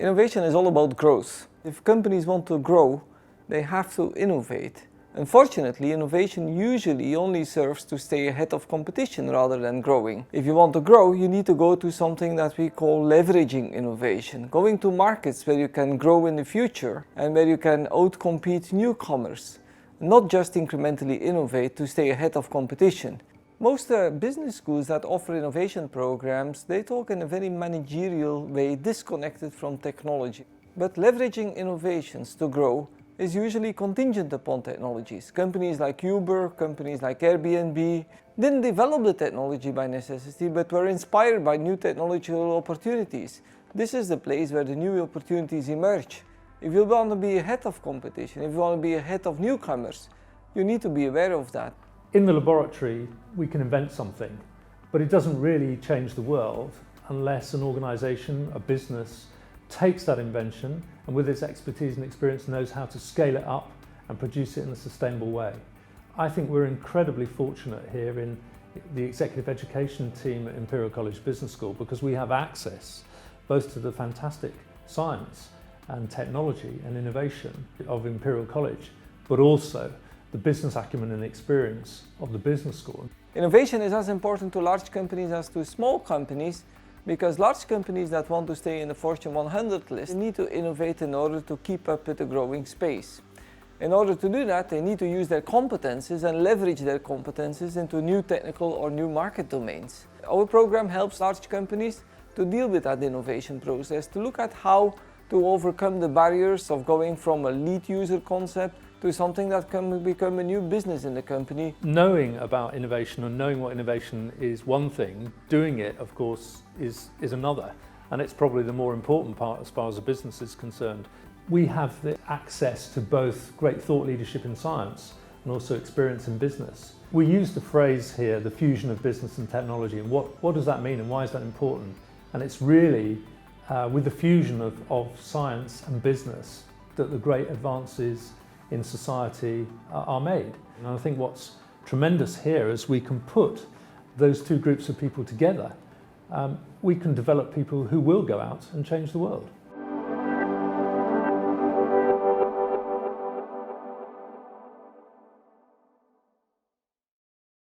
Innovation is all about growth. If companies want to grow, they have to innovate. Unfortunately, innovation usually only serves to stay ahead of competition rather than growing. If you want to grow, you need to go to something that we call leveraging innovation, going to markets where you can grow in the future and where you can outcompete newcomers, not just incrementally innovate to stay ahead of competition. Most business schools that offer innovation programs, they talk in a very managerial way, disconnected from technology. But leveraging innovations to grow is usually contingent upon technologies. Companies like Uber, companies like Airbnb didn't develop the technology by necessity, but were inspired by new technological opportunities. This is the place where the new opportunities emerge. If you want to be ahead of competition, if you want to be ahead of newcomers, you need to be aware of that. In the laboratory, we can invent something, but it doesn't really change the world unless an organisation, a business, takes that invention and with its expertise and experience knows how to scale it up and produce it in a sustainable way. I think we're incredibly fortunate here in the executive education team at Imperial College Business School because we have access both to the fantastic science and technology and innovation of Imperial College, but also the business acumen and experience of the business school. Innovation is as important to large companies as to small companies, because large companies that want to stay in the Fortune 100 list need to innovate in order to keep up with the growing space. In order to do that, they need to use their competencies and leverage their competencies into new technical or new market domains. Our program helps large companies to deal with that innovation process, to look at how to overcome the barriers of going from a lead user concept to something that can become a new business in the company. Knowing about innovation and knowing what innovation is one thing, doing it, of course, is another. And it's probably the more important part as far as a business is concerned. We have the access to both great thought leadership in science and also experience in business. We use the phrase here, the fusion of business and technology, and what does that mean and why is that important? And it's really with the fusion of science and business that the great advances in society are made. And I think what's tremendous here is we can put those two groups of people together. We can develop people who will go out and change the world.